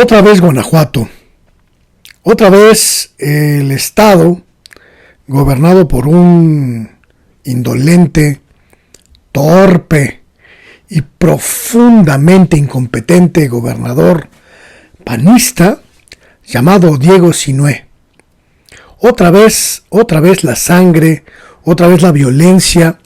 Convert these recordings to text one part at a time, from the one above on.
Otra vez Guanajuato, otra vez el estado gobernado por un indolente, torpe y profundamente incompetente gobernador panista llamado Diego Sinue. Otra vez la sangre, otra vez la violencia,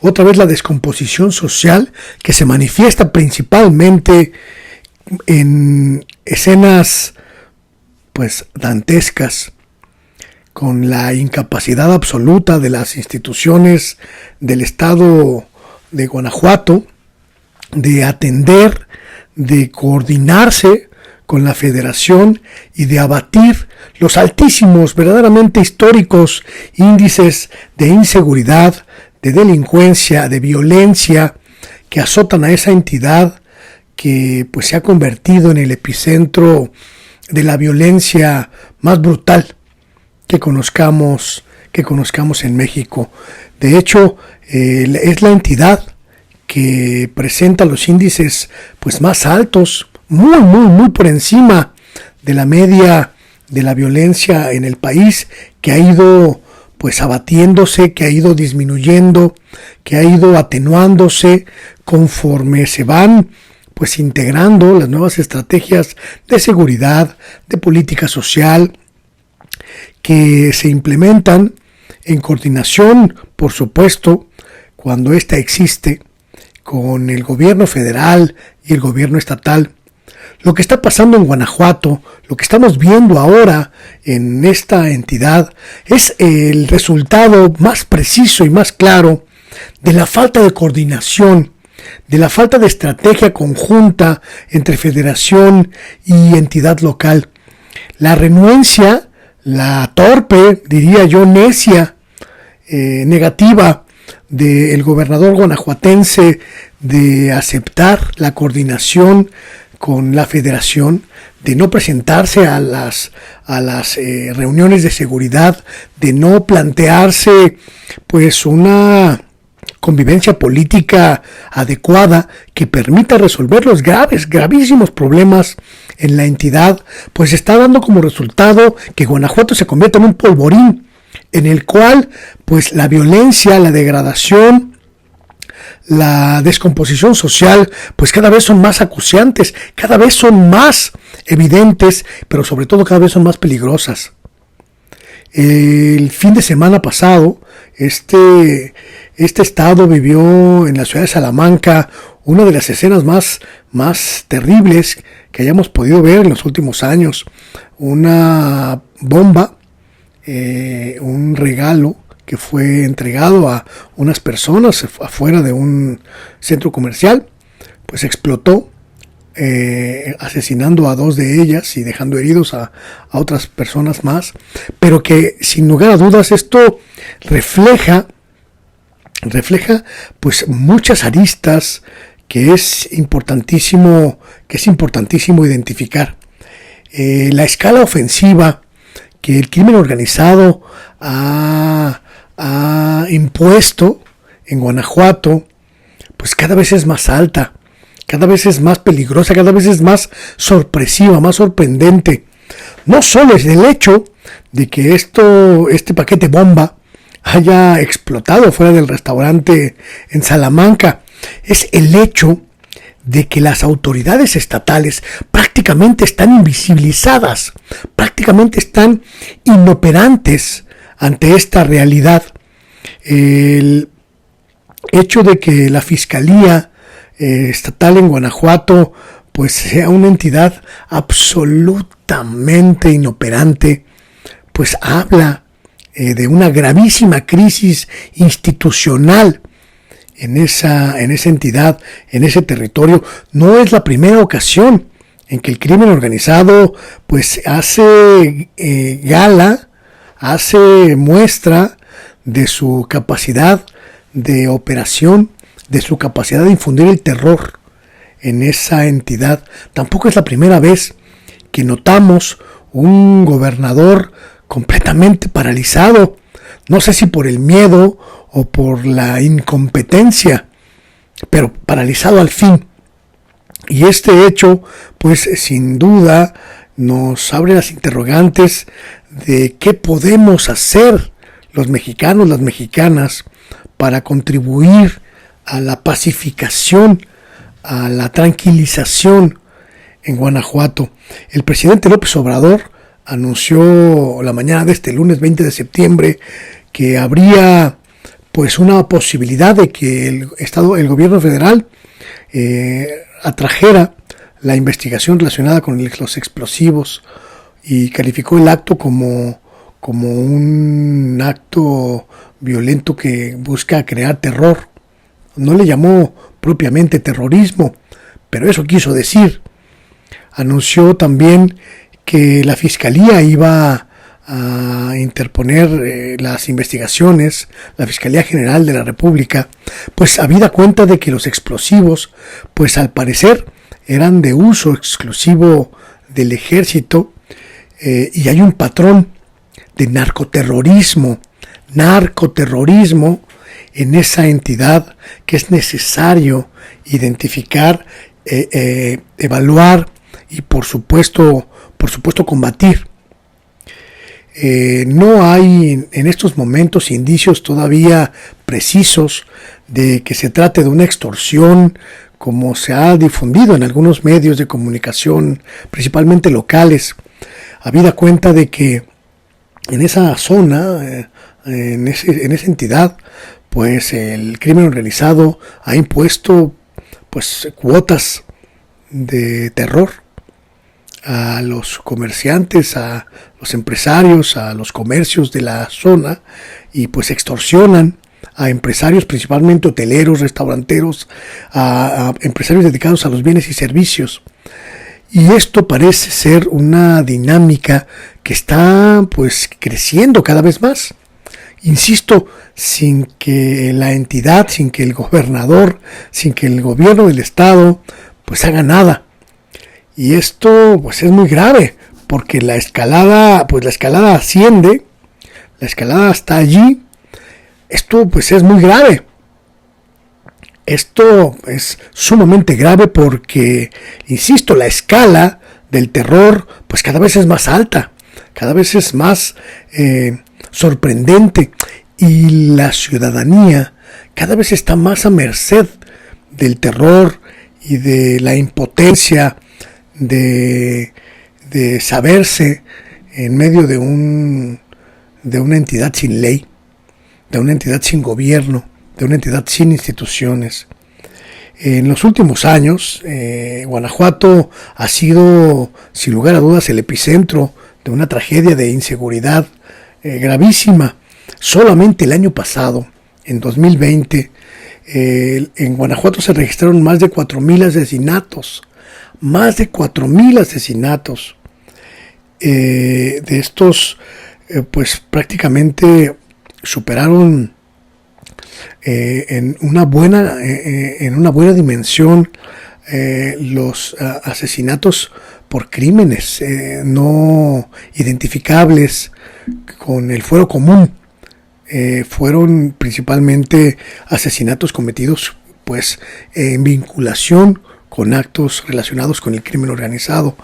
otra vez la descomposición social que se manifiesta principalmente en escenas pues dantescas, con la incapacidad absoluta de las instituciones del estado de Guanajuato de atender, de coordinarse con la federación y de abatir los altísimos, verdaderamente históricos índices de inseguridad, de delincuencia, de violencia que azotan a esa entidad que pues se ha convertido en el epicentro de la violencia más brutal que conozcamos en México. De hecho, es la entidad que presenta los índices pues más altos, muy por encima de la media de la violencia en el país, que ha ido pues abatiéndose, que ha ido disminuyendo, que ha ido atenuándose conforme se van pues integrando las nuevas estrategias de seguridad, de política social, que se implementan en coordinación, por supuesto, cuando ésta existe, con el gobierno federal y el gobierno estatal. Lo que está pasando en Guanajuato, lo que estamos viendo ahora en esta entidad, es el resultado más preciso y más claro de la falta de coordinación, de la falta de estrategia conjunta entre federación y entidad local. La renuencia, la torpe, diría yo, necia, negativa del gobernador guanajuatense de aceptar la coordinación con la federación, de no presentarse a las reuniones de seguridad, de no plantearse pues una convivencia política adecuada que permita resolver los gravísimos problemas en la entidad, pues está dando como resultado que Guanajuato se convierta en un polvorín en el cual pues la violencia, la degradación, la descomposición social pues cada vez son más acuciantes, cada vez son más evidentes, pero sobre todo cada vez son más peligrosas. El fin de semana pasado, este estado vivió en la ciudad de Salamanca una de las escenas más terribles que hayamos podido ver en los últimos años. Una bomba, un regalo que fue entregado a unas personas afuera de un centro comercial, pues explotó, asesinando a 2 de ellas y dejando heridos a otras personas más, pero que sin lugar a dudas esto refleja pues muchas aristas que es importantísimo identificar. La escala ofensiva que el crimen organizado ha impuesto en Guanajuato pues cada vez es más alta, cada vez es más peligrosa, cada vez es más sorpresiva, más sorprendente. No solo es el hecho de que este paquete bomba haya explotado fuera del restaurante en Salamanca, es el hecho de que las autoridades estatales prácticamente están invisibilizadas, prácticamente están inoperantes ante esta realidad. El hecho de que la Fiscalía estatal en Guanajuato pues sea una entidad absolutamente inoperante, pues habla de una gravísima crisis institucional en esa entidad, en ese territorio. No es la primera ocasión en que el crimen organizado pues hace gala, hace muestra de su capacidad de operación, de su capacidad de infundir el terror en esa entidad. Tampoco es la primera vez que notamos un gobernador completamente paralizado, no sé si por el miedo o por la incompetencia, pero paralizado al fin. Y este hecho, pues sin duda, nos abre las interrogantes de qué podemos hacer los mexicanos, las mexicanas, para contribuir a la pacificación, a la tranquilización en Guanajuato. El presidente López Obrador anunció la mañana de este lunes 20 de septiembre que habría pues una posibilidad de que el gobierno federal atrajera la investigación relacionada con los explosivos y calificó el acto como un acto violento que busca crear terror. No le llamó propiamente terrorismo, pero eso quiso decir. Anunció también que la Fiscalía iba a interponer las investigaciones, la Fiscalía General de la República, pues habida cuenta de que los explosivos, pues al parecer eran de uso exclusivo del ejército, y hay un patrón de narcoterrorismo en esa entidad que es necesario identificar, evaluar y por supuesto combatir. No hay en estos momentos indicios todavía precisos de que se trate de una extorsión, como se ha difundido en algunos medios de comunicación, principalmente locales, habida cuenta de que en esa zona, en esa entidad, pues el crimen organizado ha impuesto pues cuotas de terror a los comerciantes, a los empresarios, a los comercios de la zona, y pues extorsionan a empresarios, principalmente hoteleros, restauranteros, a empresarios dedicados a los bienes y servicios. Y esto parece ser una dinámica que está pues creciendo cada vez más. Insisto, sin que la entidad, sin que el gobernador, sin que el gobierno del estado pues haga nada. Y esto pues es muy grave, porque la escalada asciende, la escalada está allí. Esto pues es muy grave. Esto es sumamente grave porque, insisto, la escala del terror pues cada vez es más alta, cada vez es más sorprendente, y la ciudadanía cada vez está más a merced del terror y de la impotencia de saberse en medio de una entidad sin ley, de una entidad sin gobierno, de una entidad sin instituciones. En los últimos años, Guanajuato ha sido, sin lugar a dudas, el epicentro de una tragedia de inseguridad gravísima. Solamente el año pasado, en 2020, en Guanajuato se registraron más de 4,000 asesinatos. Más de 4,000 asesinatos. De estos, pues prácticamente superaron en una buena dimensión los asesinatos por crímenes no identificables con el fuero común. Fueron principalmente asesinatos cometidos pues en vinculación con actos relacionados con el crimen organizado.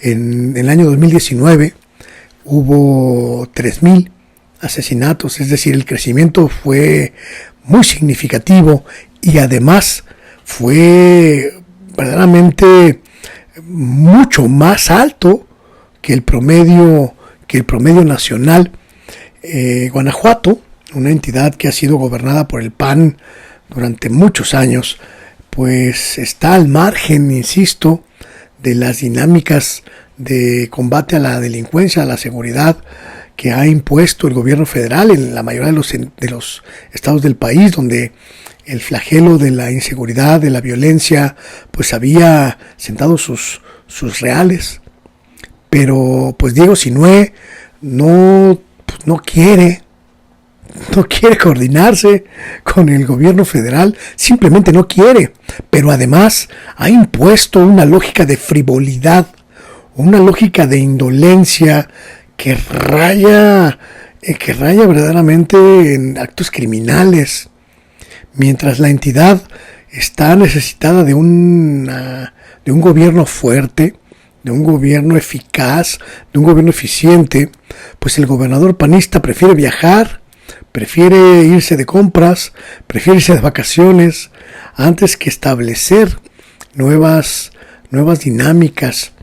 En el año 2019 hubo 3,000 asesinatos, es decir, el crecimiento fue muy significativo, y además fue verdaderamente mucho más alto que el promedio nacional. Guanajuato, una entidad que ha sido gobernada por el PAN durante muchos años, pues está al margen, insisto, de las dinámicas de combate a la delincuencia, a la seguridad que ha impuesto el gobierno federal en la mayoría de los estados del país, donde el flagelo de la inseguridad, de la violencia, pues había sentado sus reales. Pero pues Diego Sinue no quiere coordinarse con el gobierno federal, simplemente no quiere, pero además ha impuesto una lógica de frivolidad, una lógica de indolencia que raya verdaderamente en actos criminales, mientras la entidad está necesitada de un de un gobierno fuerte, de un gobierno eficaz, de un gobierno eficiente, pues el gobernador panista prefiere viajar, prefiere irse de compras, prefiere irse de vacaciones, antes que establecer nuevas dinámicas.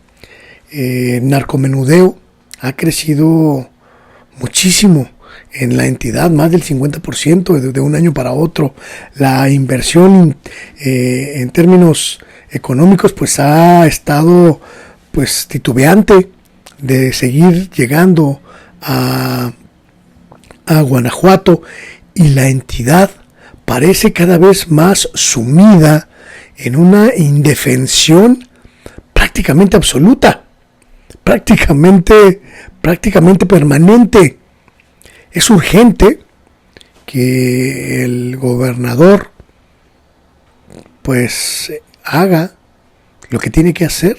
Narcomenudeo ha crecido muchísimo en la entidad, más del 50% de un año para otro. La inversión en términos económicos pues ha estado pues titubeante de seguir llegando a Guanajuato, y la entidad parece cada vez más sumida en una indefensión prácticamente absoluta, prácticamente permanente. Es urgente que el gobernador pues haga lo que tiene que hacer.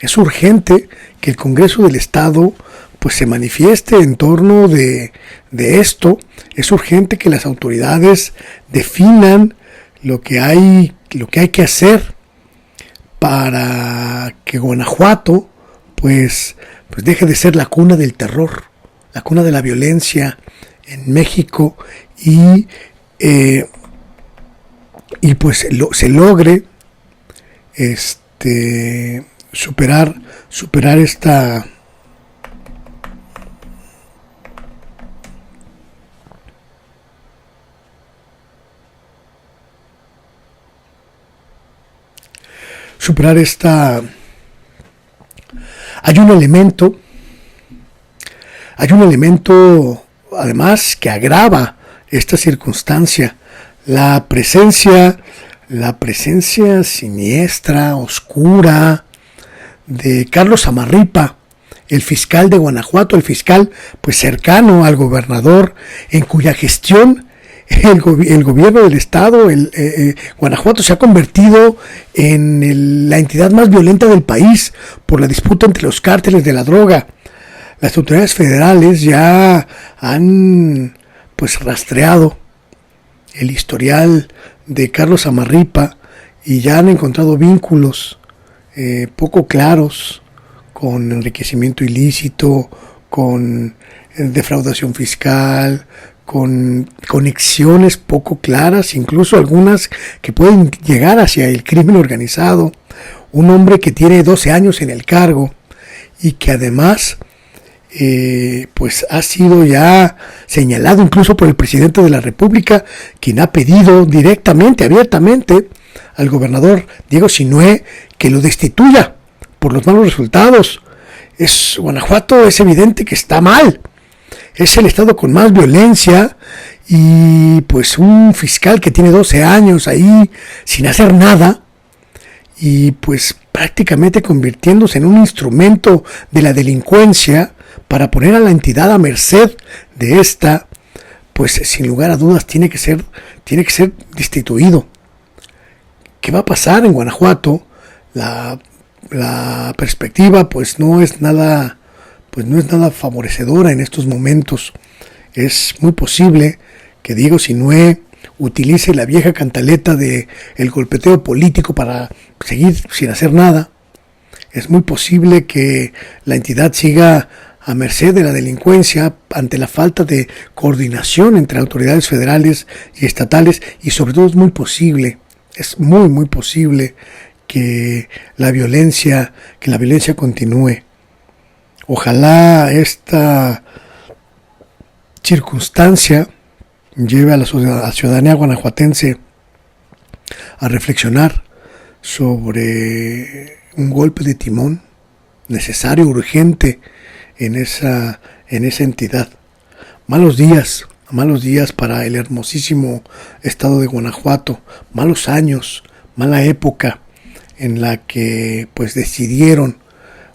Es urgente que el Congreso del Estado pues se manifieste en torno de esto. Es urgente que las autoridades definan lo que hay que hacer para que Guanajuato pues deje de ser la cuna del terror, la cuna de la violencia en México, y pues se logre superar esta hay un elemento además que agrava esta circunstancia: la presencia siniestra, oscura de Carlos Amarripa, el fiscal de Guanajuato, el fiscal pues cercano al gobernador, en cuya gestión el gobierno del estado, Guanajuato, se ha convertido en la entidad más violenta del país por la disputa entre los cárteles de la droga. Las autoridades federales ya han pues rastreado el historial de Carlos Amarripa y ya han encontrado vínculos poco claros con enriquecimiento ilícito, con defraudación fiscal, con conexiones poco claras, incluso algunas que pueden llegar hacia el crimen organizado. Un hombre que tiene 12 años en el cargo y que además pues ha sido ya señalado incluso por el presidente de la República, quien ha pedido directamente, abiertamente, al gobernador Diego Sinue que lo destituya por los malos resultados. Guanajuato es evidente que está mal. Es el estado con más violencia, y pues un fiscal que tiene 12 años ahí sin hacer nada, y pues prácticamente convirtiéndose en un instrumento de la delincuencia para poner a la entidad a merced de esta, pues sin lugar a dudas tiene que ser destituido. ¿Qué va a pasar en Guanajuato? La perspectiva pues no es nada favorecedora en estos momentos. Es muy posible que Diego Sinue utilice la vieja cantaleta de el golpeteo político para seguir sin hacer nada. Es muy posible que la entidad siga a merced de la delincuencia ante la falta de coordinación entre autoridades federales y estatales, y sobre todo es muy posible que la violencia continúe. Ojalá esta circunstancia lleve a la ciudadanía guanajuatense a reflexionar sobre un golpe de timón necesario, urgente en esa entidad. Malos días para el hermosísimo estado de Guanajuato, malos años, mala época en la que pues decidieron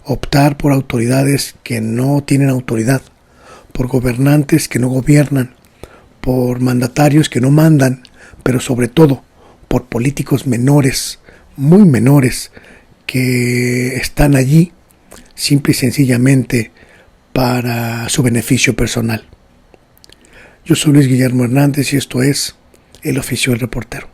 optar por autoridades que no tienen autoridad, por gobernantes que no gobiernan, por mandatarios que no mandan, pero sobre todo por políticos menores, muy menores, que están allí simple y sencillamente para su beneficio personal. Yo soy Luis Guillermo Hernández y esto es El Oficio del Reportero.